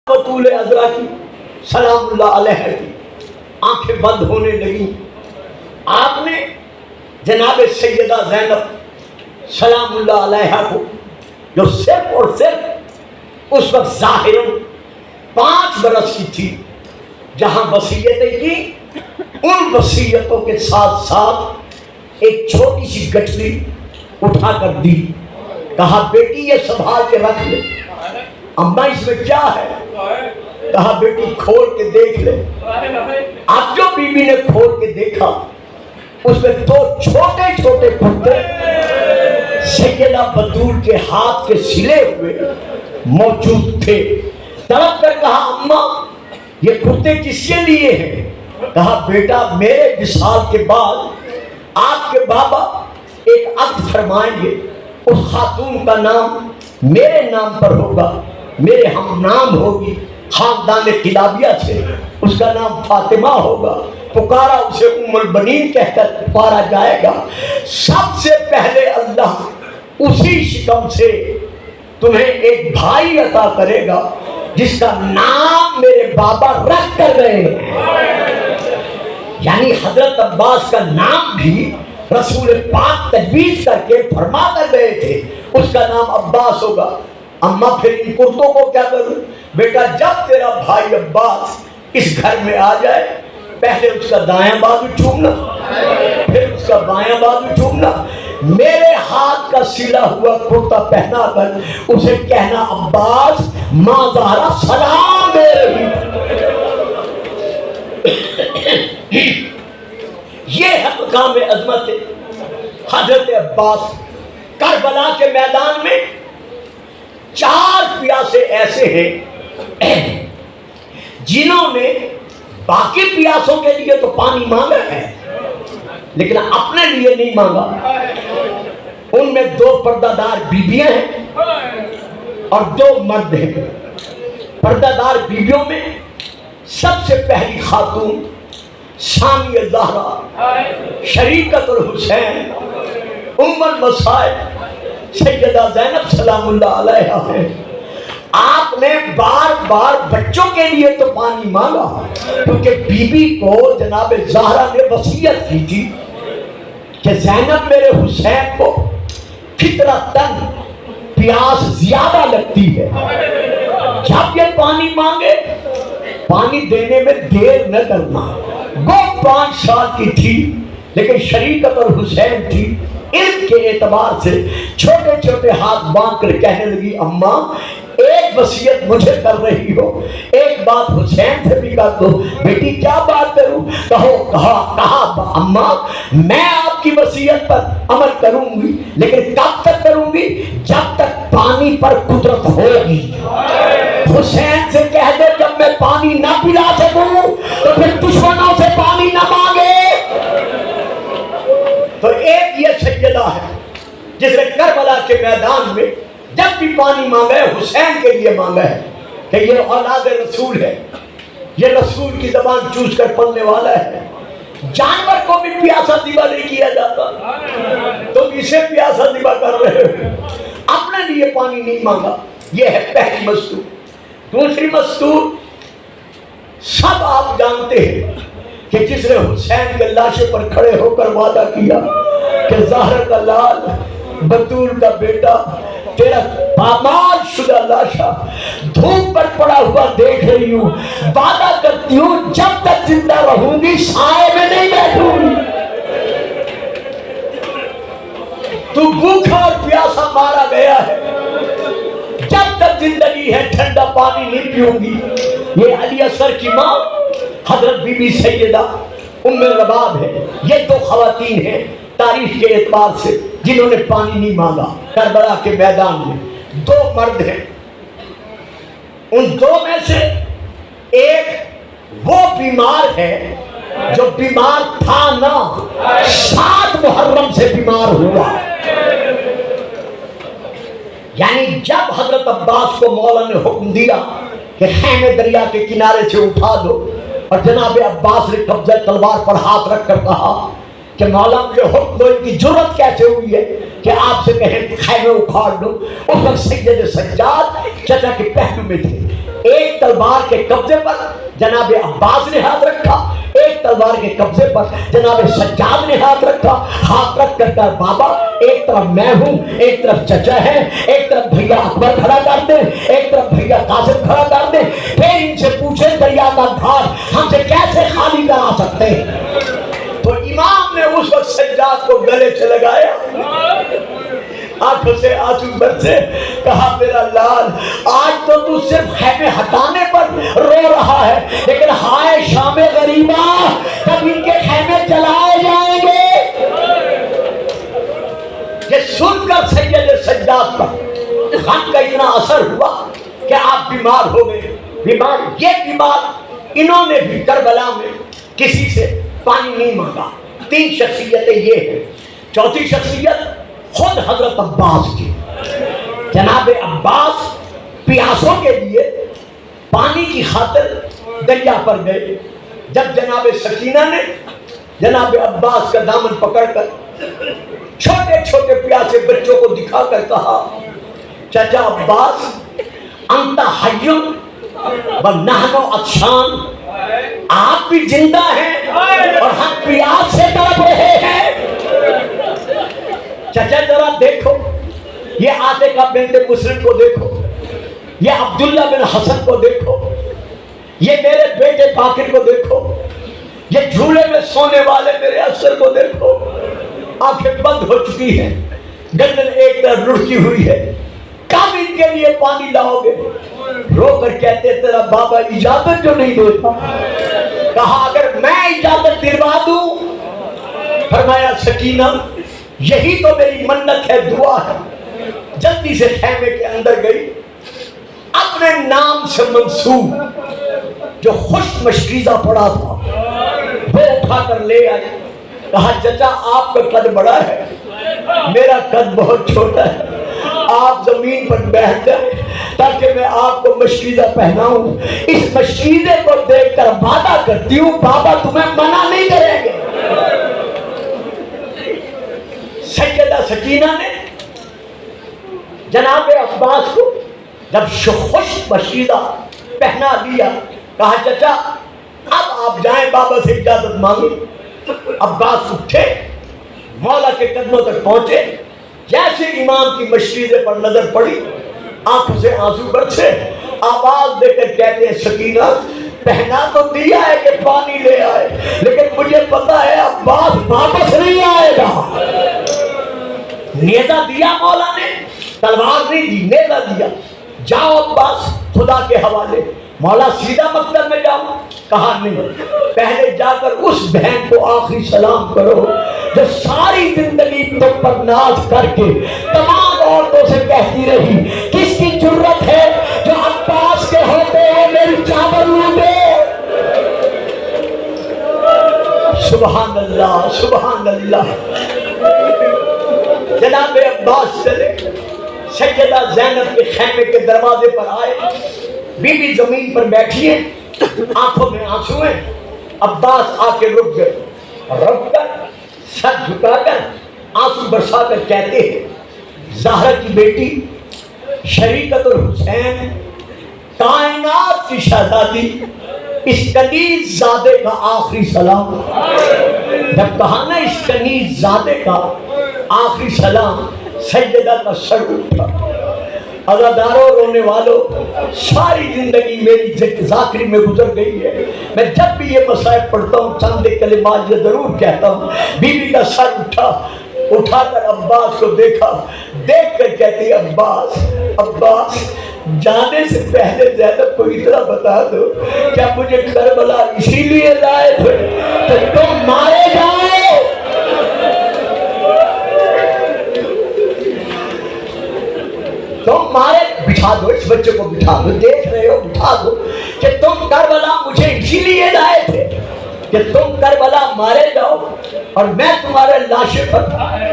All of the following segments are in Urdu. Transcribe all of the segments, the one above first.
بطول عذرا کی سلام اللہ علیہ کی آنکھیں بند ہونے لگی. آپ نے جناب سیدہ زینب سلام اللہ علیہ کو جو صرف اور صرف اس وقت ظاہر 5 برس کی تھی، جہاں وصیتیں کی، ان وصیتوں کے ساتھ ساتھ ایک چھوٹی سی گٹھلی اٹھا کر دی. کہا بیٹی یہ سنبھال کے رکھ لے. اماں اس میں کیا ہے؟ کہا بیٹی کھول کے دیکھ لے. اب جو بی بی نے کھول کے دیکھا اس میں 2 چھوٹے چھوٹے کرتے سیدہ بطول کے ہاتھ کے سلے ہوئے موجود تھے. تڑپ کر کہا اماں یہ کرتے کس کے لیے ہیں؟ کہا بیٹا میرے وصال کے بعد آپ کے بابا ایک عقد فرمائیں گے، اس خاتون کا نام میرے نام پر ہوگا، میرے ہم نام ہوگی، خاندان کلابیہ سے اس کا نام فاطمہ ہوگا. پکارا اسے ام البنین کہہ کر پکارا جائے گا. سب سے پہلے اللہ اسی شکم سے تمہیں ایک بھائی عطا کرے گا جس کا نام میرے بابا رکھ کر گئے ہیں. یعنی حضرت عباس کا نام بھی رسول پاک تجویز کر کے فرما کر گئے تھے، اس کا نام عباس ہوگا. اماں پھر ان کرتوں کو کیا کروں؟ بیٹا جب تیرا بھائی عباس اس گھر میں آ جائے پہلے اس کا دایاں بازو چومنا، پھر اس کا بایاں بازو چومنا. میرے ہاتھ کا سلا ہوا کرتا پہنا کر اسے کہنا عباس ماں زہرا سلام دے رہی. یہ ہے مقام عظمت حضرت عباس. کربلا کے میدان میں 4 پیاسے ایسے ہیں جنہوں نے باقی پیاسوں کے لیے تو پانی مانگا ہے لیکن اپنے لیے نہیں مانگا. ان میں 2 پردہ دار بیویاں ہیں اور 2 مرد ہیں. پردہ دار بیویوں میں سب سے پہلی خاتون ثانیہ زہرا شریکت الحسین ام المصائب سیدہ زینب سلام اللہ علیہا ہے. آپ نے بار بار بچوں کے لیے تو پانی مانگا کیونکہ بی بی کو جناب زہرا نے وصیت کی تھی کہ زینب میرے حسین کو فطرتاً پیاس زیادہ لگتی ہے، جب یہ پانی مانگے پانی دینے میں دیر نہ کرنا. وہ 5 سال کی تھی لیکن شریکت اور حسین تھی. علم کے اعتبار سے چھوٹے چھوٹے ہاتھ باندھ کر کہنے لگی اماں ایک وصیت مجھے کر رہی ہو، ایک بات حسین سے بھی کر دو. بیٹی کیا بات کروں؟ کہا اماں میں آپ کی وصیت پر عمل کروں گی لیکن کب تک کروں گی؟ جب تک پانی پر قدرت ہوگی. حسین سے کہہ دے جب میں پانی نہ پلا سکوں تو پھر دشمنوں سے پانی نہ مانگے. تو ایک یہ سیدہ ہے جس نے کربلا کے میدان میں جب بھی پانی مانگا ہے حسین کے لیے مانگا ہے کہ یہ اولاد رسول ہے، یہ رسول کی زبان چوس کر پلنے والا ہے. جانور کو بھی پیاسا ذبح نہیں کیا جاتا، تم اسے پیاسا ذبح کر رہے ہو. اپنے لیے پانی نہیں مانگا. یہ ہے پہلی مستور. دوسری مستور سب آپ جانتے ہیں کہ جس نے حسین کے لاشے پر کھڑے ہو کر وعدہ کیا کہ زہرا کا لال بطول کا بیٹا تیرا پامال شدہ لاشا دھوپ پر پڑا ہوا دیکھ رہی ہوں، وعدہ کرتی ہوں جب تک زندہ رہوں گی سائے میں نہیں بیٹھوں گی. تو بھوکا اور پیاسا مارا گیا ہے، جب تک زندگی ہے ٹھنڈا پانی نہیں پیوں گی. یہ علی اصغر کی ماں حضرت بی بی سیدہ ام رباب ہے. یہ 2 خواتین ہیں تاریخ کے اعتبار سے جنہوں نے پانی نہیں مانگا. کربلا کے میدان میں 2 مرد ہیں. ان 2 میں سے ایک وہ بیمار ہے جو بیمار تھا نہ 7 محرم سے بیمار ہوا. یعنی جب حضرت عباس کو مولا نے حکم دیا کہ خیمے دریا کے کنارے سے اٹھا دو اور جناب عباس نے قبضہ تلوار پر ہاتھ رکھ کر کہا کہ مولا مجھے حکم دو، ان کی جرت کیسے ہوئی ہے کہ آپ سے کہیں خیمے اکھاڑ دو. اس وقت سید سجاد چچا کے پہلو میں تھے. ایک تلوار کے قبضے پر جناب عباس نے ہاتھ رکھا، ایک تلوار کے قبضے پر جناب سجاد نے ہاتھ رکھا، ہاتھ رکھ کر بابا ایک طرف میں ہوں، ایک طرف چچا ہے، ایک طرف بھیا اکبر کھڑا کر دیں، ایک طرف بھیا قاسم کھڑا کر دیں، پھر ان سے پوچھیں دریا کا گھاٹ ہم سے کیسے خالی کرا سکتے ہیں؟ تو امام نے اس وقت سجاد کو گلے سے لگایا، آنکھوں سے آنسو برسے، کہا میرا لال آج تو صرف خیمے ہٹانے پر رو رہا ہے، لیکن ہائے شام غریبہ کب ان کے خیمے جلائے جائیں گے؟ یہ سن کر سید سجاد پر غم کا اتنا اثر ہوا کہ آپ بیمار ہو گئے۔ یہ بیمار انہوں نے بھی کربلا میں کسی سے پانی نہیں مانگا۔ 3 شخصیتیں یہ ہیں۔ چوتھی شخصیت خود حضرت عباس کی، جناب عباس پیاسوں کے لیے پانی کی خاطر دریا پر گئے۔ جب جناب سکینہ نے جناب عباس کا دامن پکڑ کر چھوٹے چھوٹے پیاسے بچوں کو دکھا کر کہا، چچا عباس انت حی و نحن عطشان، آپ بھی زندہ ہیں اور ہم پیاس سے تڑپ رہے ہیں۔ چچا ذرا دیکھو، یہ عاتقہ بنت مسلم کو دیکھو، یہ عبداللہ بن حسن کو دیکھو، یہ میرے بیٹے باقر کو دیکھو، یہ جھولے میں سونے والے میرے اثر کو دیکھو، آنکھیں بند ہو چکی ہیں، گردن ایک طرف لڑکی ہوئی ہے، کب ان کے لیے پانی لاؤ گے؟ رو کر کہتے تیرا بابا اجازت جو نہیں دیتا۔ کہا اگر میں اجازت دلوا دوں، فرمایا سکینہ یہی تو میری منت ہے، دعا ہے۔ جلدی سے خیمے کے اندر گئی، اپنے نام سے منسوب جو خشک مشکیزہ پڑا تھا وہ اٹھا کر لے آئی۔ کہا چچا آپ کا قد بڑا ہے، میرا قد بہت چھوٹا ہے، آپ زمین پر بیٹھ جائیں تاکہ میں آپ کو مشکیزہ پہناؤں۔ اس مشکیزے کو دیکھ کر وعدہ کرتی ہوں بابا تمہیں منع نہیں کریں گے۔ سیدہ سکینہ نے جناب عباس کو جب خشک مشکیزہ پہنا دیا، کہا چچا اب آپ جائیں بابا سے اجازت مانگیں۔ عباس اٹھے، مولا کے قدموں تک پہنچے، جیسے امام کی مشکیزے پر نظر پڑی آنکھوں سے آنسو برسے، آواز دے کر کہتے ہیں سکینہ پہنا تو دیا ہے کہ پانی لے آئے، لیکن مجھے پتا ہے عباس واپس نہیں آئے گا۔ نیزہ دیا مولا نے، تلوار نہیں دی، نیزہ دیا، جاؤ عباس خدا کے حوالے۔ مولا سیدھا مقتل میں جاؤ، کہا نہیں، پہلے جا کر اس بہن کو آخری سلام کرو جو ساری زندگی تم پر ناز کر کے تمام عورتوں سے کہتی رہی کس کی جرت ہے جو عباس کے ہوتے ہیں میری چادر لوٹے۔ سبحان اللہ سبحان اللہ۔ جناب عباس چلے، سیدہ زینب کے خیمے کے دروازے پر آئے، بی بی زمین پر بیٹھی ہے، آنکھوں میں آنسو ہیں۔ عباس آ کے رک گئے، رک کر سر جھکا کر آنسو برسا کر کہتے ہیں زہرا کی بیٹی شریکت الحسین، کائنات کی شہزادی، اس کنیز زادے کا آخری سلام۔ جب کہا نا اس کنیز زادے کا آخری سلام، سیدہ کا سر اٹھا۔ عزاداروں رونے والوں، ساری زندگی میری ذاکری میں گزر گئی ہے، میں جب بھی یہ مصائب پڑھتا ہوں چند کلمات یہ ضرور کہتا ہوں۔ بی بی کا سر اٹھا کر عباس کو دیکھا، دیکھ کر کہتی عباس عباس جانے سے پہلے زینب کو اتنا بتا دو کیا مجھے کربلا اسی لیے لائے تھے کہ تم مارے جاؤ؟ تم مارے، بٹھا دو اس بچے کو، بٹھا دو، دیکھ رہے ہو، بٹھا دو کہ تم کربلا مجھے اسی لیے لائے تھے کہ تم کربلا مارے جاؤ اور میں تمہارے لاشے پر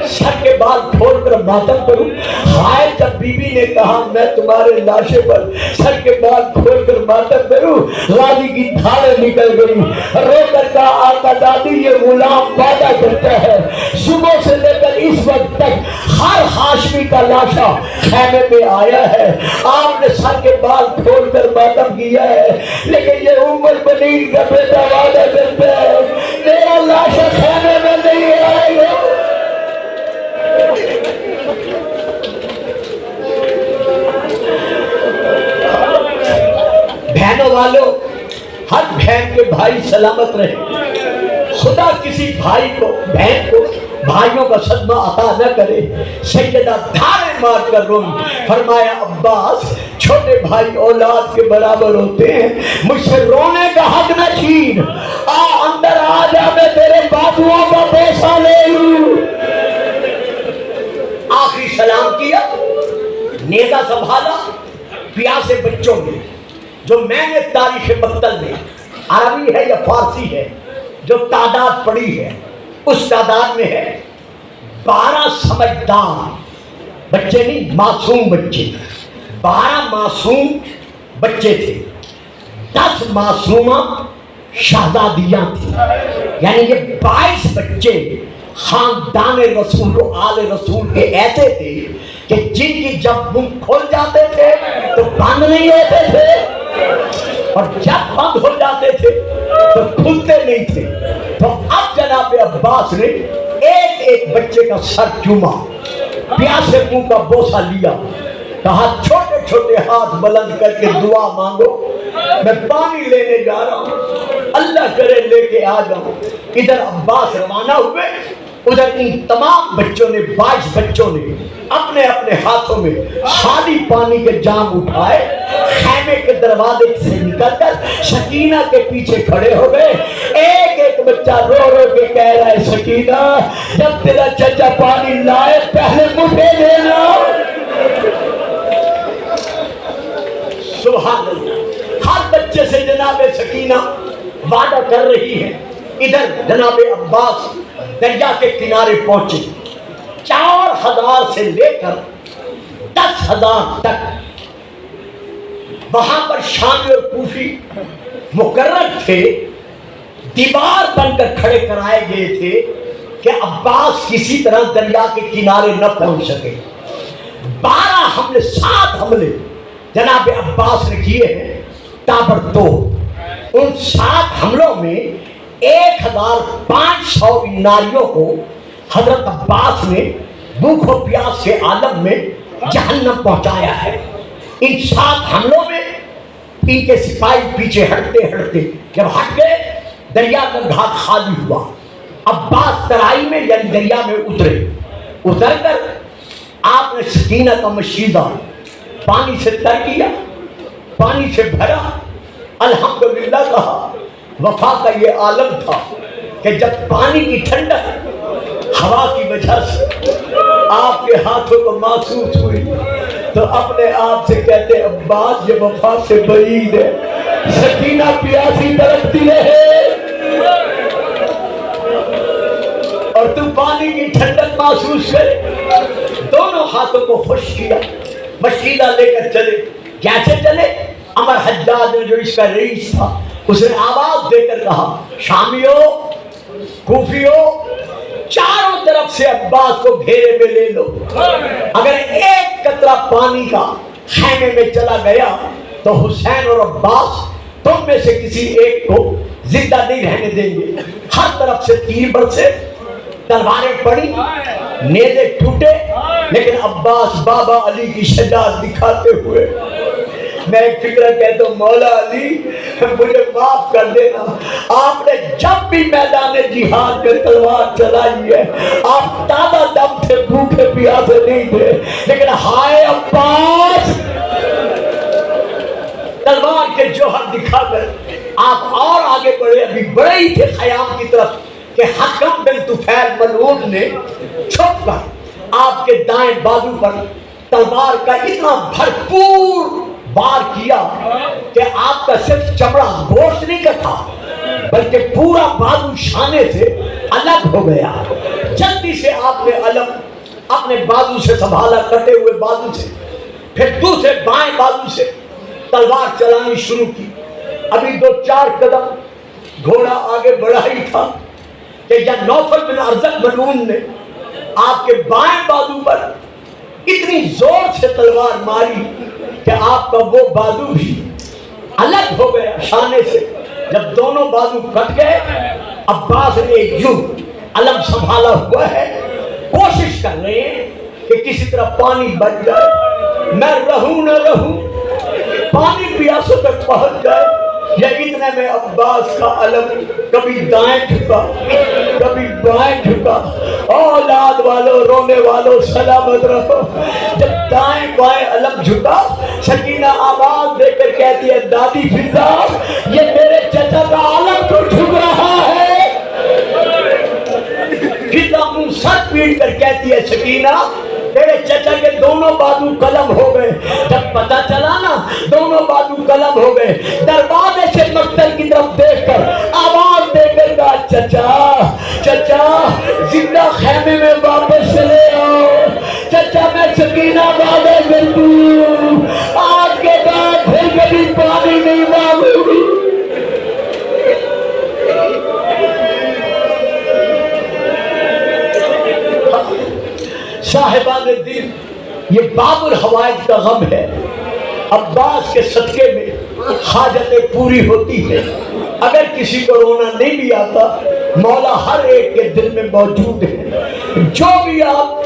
سر کے بال کھول کر ماتم کروں۔ ہائے جب بی بی نے کہا میں تمہارے لاشے پر سر کے بال کھول کر ماتم کروں، غازی کی دھاڑیں نکل گئی، رو کر کہا آقا دادی یہ غلام وعدہ کرتا ہے صبح سے لے کر اس وقت تک ہر ہاشمی کا لاشا خیمے میں آیا ہے. آپ نے سر کے بال کھول کر ماتم کیا ہے, لیکن یہ عمر بنی کا بیٹا وعدہ کرتا ہے میرا لاشا خیمے میں نہیں آئے گا. بہنوں والوں, ہر بہن کے بھائی سلامت رہے. خدا کسی بھائی کو بہن کو بھائیوں کا صدمہ عطا نہ کرے. سیدہ دھارے مار کر روئی, فرمایا عباس چھوٹے بھائی اولاد کے برابر ہوتے ہیں, مجھ سے رونے کا حق نہ چھین. اندر آ جا, میں تیرے بازوؤں کا پیسہ لے لوں. آخری سلام کیا, نیزہ سنبھالا. پیاسے بچوں نے, جو میں نے تاریخ مقتل میں, عربی ہے یا فارسی ہے, جو تعداد پڑی ہے اس تعداد میں ہے 12 سمجھدار بچے, نہیں معصوم بچے. 12 معصوم بچے تھے, 10 معصومہ شہزادیاں تھیں. یعنی یہ 22 بچے خاندان رسول و آل رسول کے ایسے تھے کہ جن کی جب منہ کھول جاتے تھے تو بند نہیں ہوتے تھے, اور جب بند ہو جاتے تھے تو کھلتے نہیں تھے. تو اب جناب عباس نے ایک ایک بچے کا سر چوما, پیاسے منہ کا بوسہ لیا, کہا چھوٹے چھوٹے ہاتھ بلند کر کے دعا مانگو, میں پانی لینے جا رہا ہوں, اللہ کرے لے کے آ جاؤں. ادھر عباس روانہ ہوئے, ادھر ان تمام بچوں نے 22 بچوں نے اپنے اپنے ہاتھوں میں خالی پانی کے جام اٹھائے, خیمے کے دروازے سے نکل کر سکینہ کے پیچھے کھڑے ہو گئے. ایک ایک بچہ رو رو کے کہہ رہا ہے, سکینہ جب تیرا چچا پانی لائے پہلے مجھے دینا. سبحان اللہ. ہر بچے سے جناب سکینہ وعدہ کر رہی ہے. ادھر جناب عباس دریا کے کنارے پہنچے. 4000 سے لے کر 10,000 تک وہاں پر شامی اور کوفی مقرر تھے, دیوار بن کر کھڑے کرائے گئے تھے کہ عباس کسی طرح دریا کے کنارے نہ پہنچ سکے. 12 حملے 7 حملے جناب عباس نے کیے ہیں تابڑتوڑ. ان 7 حملوں میں 1500 ناریوں کو حضرت عباس نے بھوک و پیاس کے عالم میں جہنم پہنچایا ہے. ان 7 حملوں میں ان کے سپاہی پیچھے ہٹتے ہٹتے جب ہٹ گئے, دریا کا گھاٹ خالی ہوا. عباس ترائی میں یعنی دریا میں اترے. اتر کر آپ نے سکینہ کا مشیدہ پانی سے تر کیا, پانی سے بھرا, الحمدللہ کہا. وفا کا یہ عالم تھا کہ جب پانی کی ٹھنڈک ہوا کی وجہ سے آپ کے ہاتھوں کو محسوس ہوئی تو اپنے آپ سے کہتے, عباس یہ وفا سے بعید ہے, سکینہ پیاسی تڑپتی رہے اور تو پانی کی ٹھنڈک محسوس کرے. دونوں ہاتھوں کو خوش کیا, مشکیلہ لے کر چلے. کیسے چلے؟ عمر حجاج نے جو اس کا رئیس تھا اس نے آواز دے کر کہا, شامیو کوفیو چاروں طرف سے عباس کو گھیرے میں لے لو. اگر ایک قطرہ پانی کا خیمے میں چلا گیا تو حسین اور عباس تم میں سے کسی ایک کو زندہ نہیں رہنے دیں گے. ہر طرف سے تیر برسے, تلواریں پڑی, نیزے ٹوٹے, لیکن عباس بابا علی کی شجاعت دکھاتے ہوئے, میں ایک فکرہ کہتا ہوں, مولا علی مجھے معاف کر دینا, آپ نے جب بھی میدان جہاد میں تلوار چلائی ہے آپ تازہ دم تھے, بھوکے پیاسے نہیں تھے, لیکن ہائے عباس تلوار کے جوہر دکھا کر آپ اور آگے بڑھے. ابھی بڑے ہی تھے خیام کی طرف کہ حکم بن طفیل ملعون نے چھپ کر آپ کے دائیں بازو پر تلوار کا اتنا بھرپور وار کیا کہ آپ کا صرف چمڑا گوشت نہیں کا تھا بلکہ پورا بازو شانے سے الگ ہو گیا. جلدی سے آپ نے علم اپنے بازو سے سنبھالا, کٹے ہوئے بازو سے, پھر دوسرے بائیں بازو سے تلوار چلانی شروع کی. ابھی 2-4 قدم گھوڑا آگے بڑھا ہی تھا کہ یا نوفل بن ارزق ملعون نے آپ کے بائیں بازو پر اتنی زور سے تلوار ماری کہ آپ کا وہ بازو بھی الگ ہو گیا شانے سے. جب دونوں بازو کٹ گئے عباس نے یوں علم سنبھالا ہوا ہے, کوشش کر رہے ہیں کہ کسی طرح پانی بچ جائے, میں رہوں نہ رہوں, پانی پیاسوں تک پہنچ جائے. یہ اتنے میں عباس کا علم کبھی دائیں جھکا کبھی بائیں جھکا. اولاد والوں رونے والوں سلامت رہو. جب دائیں بائیں علم جھکا سکینہ آواز دے کر کہتی ہے دادی فضا یہ میرے چچا کا علم تو جھک رہا ہے. فضا منہ سر پیٹ کر کہتی ہے سکینہ تیرے چچا کے دونوں بازو قلم ہو گئے. جب پتہ چلا نا دونوں بازو قلم ہو گئے, دروازے سے مقتل کی طرف دیکھ کر آواز دے کر کہا چچا چچا زندہ خیمے میں واپس لے آؤ. چچا میں سکینہ وعدے کرتی ہوں آج کے بعد پھر کبھی پانی نہیں مانگوں گی. صاحبان دل یہ باب الحوائج کا غم ہے. عباس کے صدقے میں حاجتیں پوری ہوتی ہیں. اگر کسی کو رونا نہیں بھی آتا مولا ہر ایک کے دل میں موجود ہے. جو بھی آپ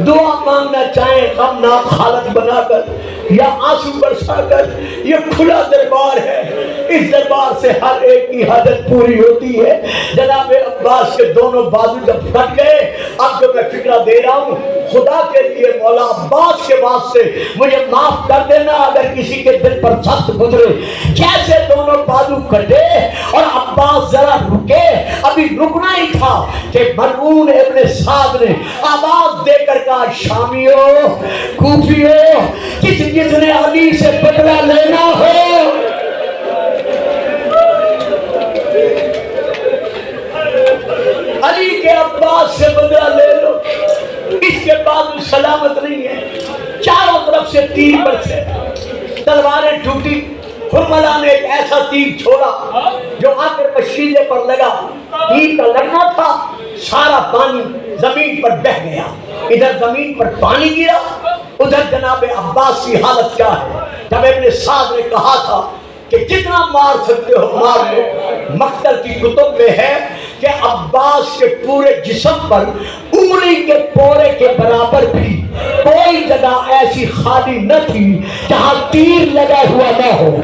دعا مانگنا چاہیں غمناک حالت بنا کر یا آنسو برسا کر, یہ کھلا دربار ہے. اس دربار سے ہر ایک کی حاجت پوری ہوتی ہے. جناب عباس کے دونوں بازو جب کٹ گئے, اب جو میں فکرہ دے رہا ہوں خدا کے لیے مولا عباس کے واسطے مجھے معاف کر دینا اگر کسی کے دل پر سخت گزرے. جیسے دونوں بازو کٹے اور عباس ذرا رکے, ابھی رکنا ہی تھا کہ مرعون ابن سعد نے آواز دے کر کہا شامیو کوفیو کس نے علی سے بدلہ لینا ہو علی کے عباس سے بدلہ لے لو. اس کے بعد سلامت نہیں ہے. چاروں طرف سے تیر برسے, تلواریں ٹوٹی. حرملہ نے ایک ایسا تیر چھوڑا جو آ کر پشیزے پر لگا. تیر کا لگنا تھا سارا پانی زمین پر بہ گیا. ادھر زمین پر پانی گرا, ادھر جناب عباس کی حالت کیا ہے. جب ابن سعد نے کہا تھا کہ جتنا مار سکتے ہو مار لو, مقتل کی کتب میں ہے کہ عباس کے پورے جسم پر انگلی کے پورے کے برابر بھی کوئی جگہ ایسی خالی نہ تھی جہاں تیر لگا ہوا نہ ہو.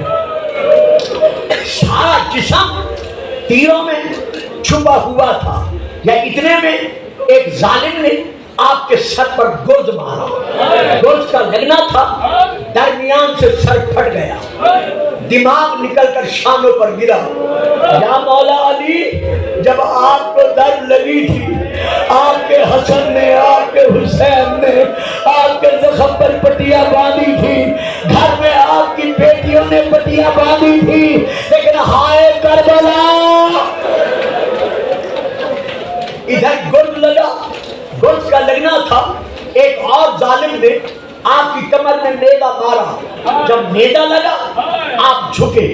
سارا جسم تیروں میں چھپا ہوا تھا. یا اتنے میں ایک ظالم نے آپ کے سر پر گرز مارا. گرز کا لگنا تھا, درمیان سے سر پھٹ گیا, دماغ نکل کر شانوں پر گرا. یا مولا علی جب آپ کو درد لگی تھی آپ کے حسن نے آپ کے حسین نے آپ کے زخم پر پٹیاں باندھی تھی, گھر میں آپ کی بیٹیوں نے پٹیاں باندھی تھی, لیکن ہائے کربلا ادھر گرز لگا. گرز کا لگنا تھا. ایک اور ظالم نے آپ کی کمر میں نیزہ مارا. جب نیزہ لگا آپ جھکے.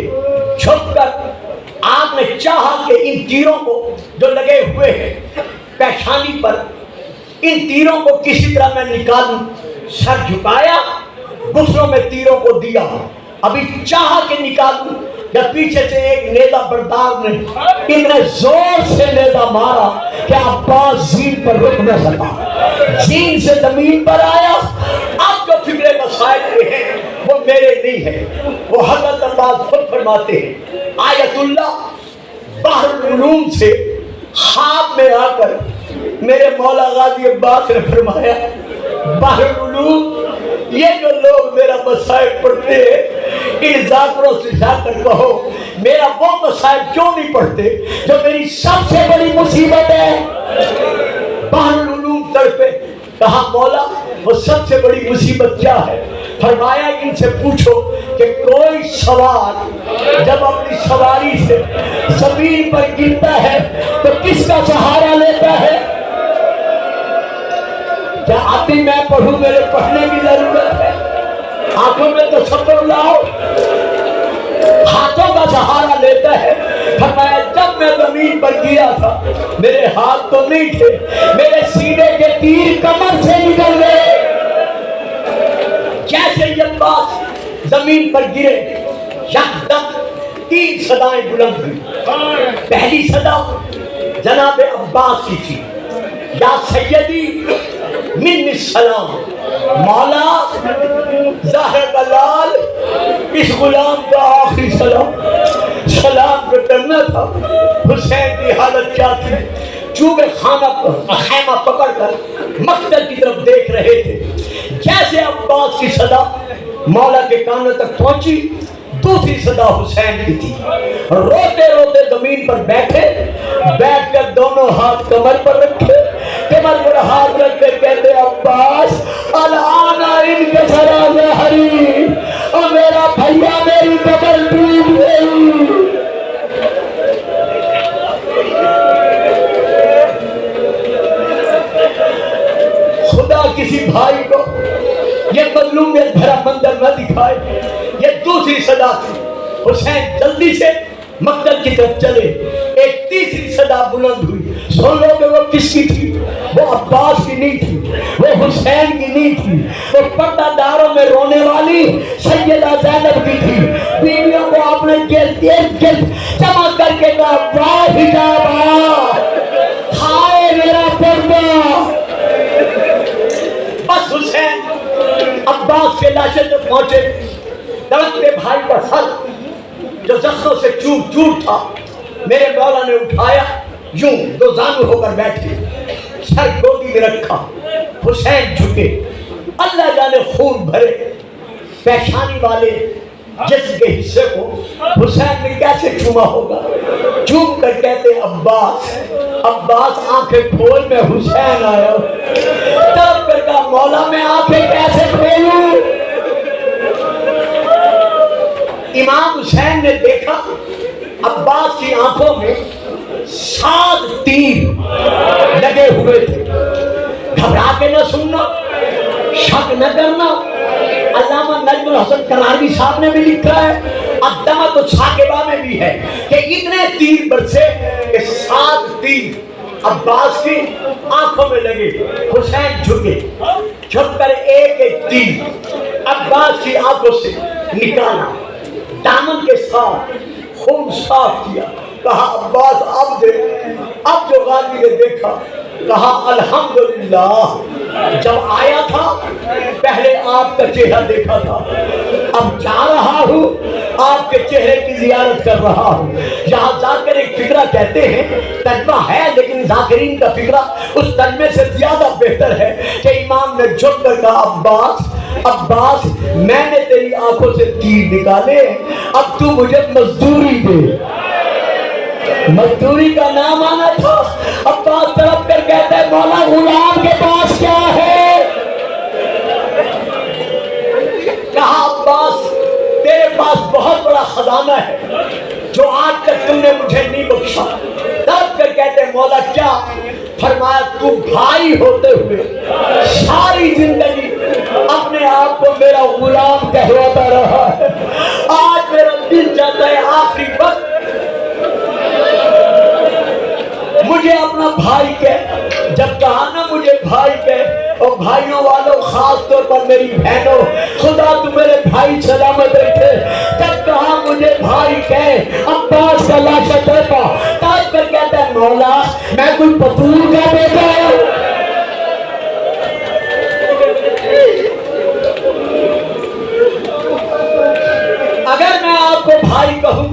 جھک کر آپ نے چاہا کہ ان تیروں کو جو لگے ہوئے ہیں پیشانی پر, ان تیروں کو کسی طرح میں نکالوں. سر جھکایا, گھٹنوں میں تیروں کو دیا. ابھی چاہا کہ نکالوں, جب پیچھے سے ایک نیزہ بردار نے اتنے زور سے نیزہ مارا کہ عباس زین پر رک نہ سکا. زین سے زمین پر آیا. اب جو فکر مسائل کے ہیں وہ میرے نہیں ہے, وہ حضرت عباس خود فرماتے ہیں. آیت اللہ بحر العلوم سے خواب میں آ کر میرے مولا غازی عباس نے فرمایا بحر العلوم یہ جو لوگ میرا مسائل پڑھتے ہیں ان ذاکروں سے جا کر کہو میرا وہ مسائل کیوں نہیں پڑھتے جو میری سب سے بڑی مصیبت ہے. بحر العلوم تڑپے. کہا مولا وہ سب سے بڑی مصیبت کیا ہے؟ فرمایا ان سے پوچھو کہ کوئی سوار جب اپنی سواری سے زمین پر گرتا ہے تو کس کا سہارا لیتا ہے؟ کیا اب بھی میں پڑھوں؟ میرے پڑھنے کی ضرورت ہے. ہاتھوں میں تصور لاؤ. ہاتھوں کا سہارا لیتا ہے. فرمایا جب میں زمین پر گیا تھا میرے ہاتھ تو نہیں تھے، میرے سینے کے تیر کمر سے نکل گئے۔ جیسے ہی عباس زمین پر گرے یکدم 3 صدائیں بلند ہوئی۔ پہلی صدا جناب عباس کی تھی، یا سیدی من السلام، مولا ظاہر دلال اس غلام کا آخری سلام پہ کرنا تھا۔ حسین کی حالت کیا تھی؟ چوبے خیمہ پکڑ کر مقتل کی طرف دیکھ رہے تھے۔ جیسے عباس کی صدا مولا کے کانوں تک پہنچی، دوسری صدا حسین کی تھی۔ روتے روتے زمین پر بیٹھ کر دونوں ہاتھ کمر پر رکھے، کمر پر ہاتھ رکھ کے کہتے عباس الان انکسر ظہری، اور میرا بھیا میری کمر ٹوٹ گئی۔ خدا کسی بھائی کو یہ مظلومیت بھرا منظر نہ دکھائے۔ یہ دوسری صدا تھی۔ حسین جلدی سے مقتل کی طرف چلے، ایک تیسری صدا بلند ہوئی۔ سن لو کہ وہ کس کی تھی؟ وہ عباس کی نہیں تھی، وہ حسین کی نہیں تھی، وہ پردہ داروں میں رونے والی سیدہ زینب کی تھی۔ بیویوں کو آپ نے گرد جمع کر کے کہا واہ حجابا، ہائے میرا پردہ۔ بس حسین عباس کے لاشے تک پہنچے، دلکتے بھائی کا سر جو زخموں سے چور تھا میرے مولا نے اٹھایا، یوں دو زانو ہو کر بیٹھے، سر گودی میں رکھا۔ حسین جھکے، اللہ جانے خون بھرے پیشانی والے جسم کے حصے کو حسین نے کیسے چھوما ہوگا۔ چوم کر کہتے عباس آنکھیں کھول، میں حسین آیا۔ تب کر کہا مولا میں آنکھیں کیسے کھولوں؟ امام حسین نے دیکھا عباس کی آنکھوں میں 7 تیر لگے ہوئے تھے۔ گھبرا کے نہ سننا، شک نہ کرنا۔ علامہ نجم الحسن کناروی صاحب نے بھی لکھا ہے، الدمۃ الثاقبہ میں بھی ہے کہ اتنے تیر برسے کہ 7 تیر عباس کی آنکھوں میں لگے۔ حسین جھک کر ایک تیر عباس کی آنکھوں سے نکالا، دامن کے ساتھ خون صاف کیا، کہا عباس اب دے۔ اب جو غازی نے دیکھا کہا الحمدللہ، جب آیا تھا پہلے آپ کا چہرہ دیکھا تھا، اب جا رہا ہوں آپ کے چہرے کی زیارت کر رہا ہوں۔ یہاں ذاکر ایک فکرہ کہتے ہیں، ترجمہ ہے لیکن ذاکرین کا فکرہ اس ترجمے سے زیادہ بہتر ہے کہ امام نے جھک کر کہا عباس میں نے تیری آنکھوں سے تیر نکالے، اب تو مجھے مزدوری دے۔ مزدوری کا نام آنا تھا۔ عباس طرف کر کہتا ہے مولا غلام کے پاس کیا ہے؟ کہا عباس تیرے پاس بہت بڑا خزانہ ہے جو آج تک تم نے مجھے نہیں بخشا۔ طرف کر کہتے ہیں مولا کیا؟ فرمایا تو بھائی ہوتے ہوئے ساری زندگی اپنے آپ کو میرا غلام کہلاتا رہا ہے، آج میرا دل چاہتا ہے آخری وقت مجھے اپنا بھائی کہہ۔ جب کہا نا مجھے بھائی کہہ، اور بھائیوں والوں خاص طور پر میری بہنوں، خدا تو میرے بھائی سلامت رکھے، جب کہا مجھے بھائی کہہ، عباس کا لاشا دیکھا، تاج پر کہتا ہے مولا میں کوئی پتول کا بیٹا ہوں؟ اگر میں آپ کو بھائی کہوں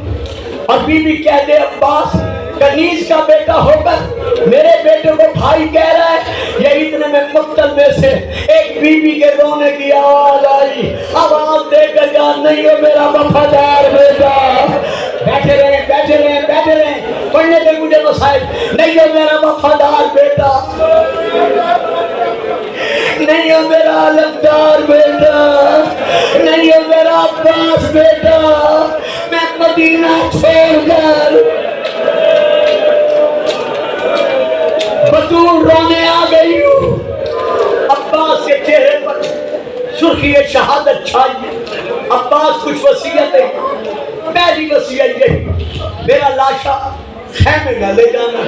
اور بی بی کہہ دے عباس کنیز کا بیٹا ہو کر میرے بیٹے کو بھائی کہہ رہا ہے، یہ اتنے میں مقتل میں سے ایک بی بی کے رونے کی آواز آئی، آواز دے کر کہا نہیں ہے میرا وفادار بیٹا۔ بیٹھے رہیں پڑھنے دے مجھے مسائل، نہیں ہے میرا وفادار بیٹا، نہیں ہے میرا علمدار بیٹا، نہیں ہے میرا عباس بیٹا، میں مدینہ چھوڑ کر بطول رونے آ گئی ہوں۔ عباس کے چہرے پر سرخی شہادت چھائی۔ عباس کچھ وصیتیں، پہلی وصیت یہی، میرا لاشا خیمے میں لے جانا.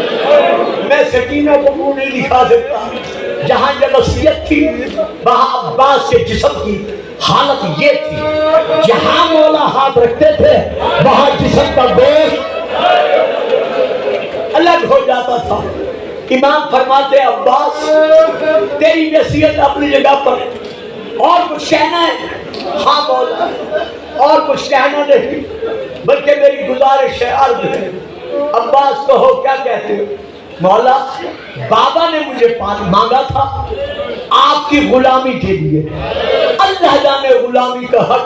میں سکینہ کو منہ نہیں دکھا سکتا. جہاں یہ وصیت تھی وہاں عباس کے جسم کی حالت یہ تھی, جہاں مولا ہاتھ رکھتے تھے وہاں جسم کا گوشت الگ ہو جاتا تھا. امام فرماتے عباس تیری وصیت اپنی جگہ پر, اور کچھ کہنا ہے؟ ہاں مولا, اور کچھ کہنا نہیں بلکہ میری گزارش ہے, عرض ہے. عباس کہو کیا کہتے ہو؟ مولا بابا نے مجھے مانگا تھا آپ کی غلامی کے لیے, اللہ جانے غلامی کا حق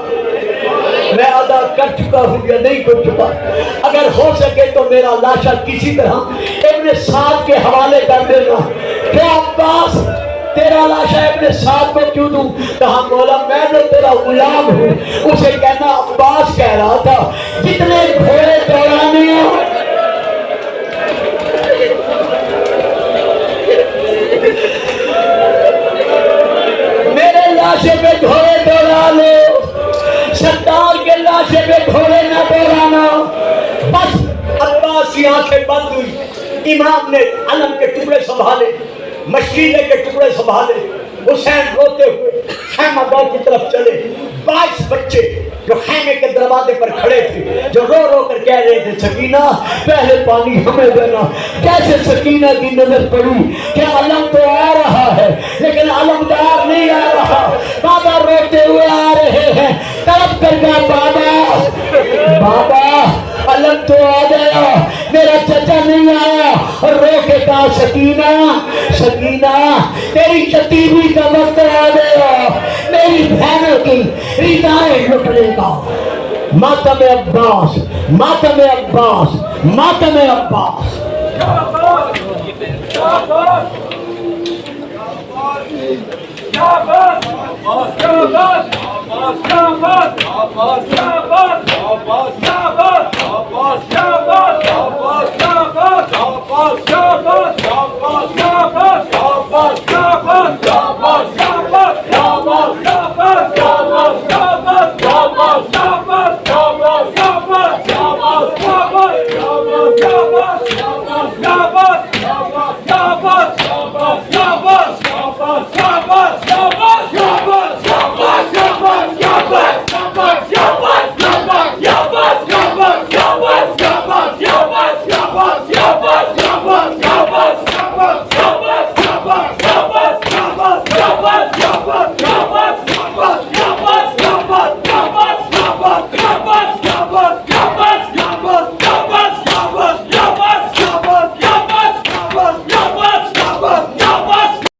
میں ادا کر چکا ہوں یا نہیں کر چکا. اگر ہو سکے تو میرا لاشا کسی طرح ابن سعد کے حوالے کر دینا. کہ عباس تیرا لاشا ابن سعد کو کیوں دوں؟ کہا مولا میں جو تیرا غلام ہوں. اسے کہنا عباس کہہ رہا تھا جتنے گھوڑے دوڑانے میرے لاشے پہ گھوڑے دوڑا لو, سردار کے لاشے پہ گھوڑے نہ دوڑانا. بس عباس کی آنکھیں بند ہوئی. امام نے علم کے ٹکڑے سنبھالے, مشکیلے کے ٹکڑے سنبھالے. حسین روتے ہوئے خیمہ گاہ کی طرف چلے. 22 بچے جو خیمے کے دروازے پر کھڑے تھے جو رو رو کر کہہ رہے تھے سکینہ پہلے پانی ہمیں دینا. کیسے سکینہ کی نظر پڑی کہ علم تو آ رہا ہے لیکن علمدار نہیں آ رہا. بابا روتے ہوئے آ رہے ہیں, تڑپ کر کہا بابا بابا علم تو آ گیا, میرا چچا نہیں آیا. اور رو کے کہا سکینہ سکینہ تیری یتیمی کا وقت آ گیا, میری بہنوں کی ردائیں لٹنے کا. ماتم عباس ماتم عباس ماتم عباس. Abbas,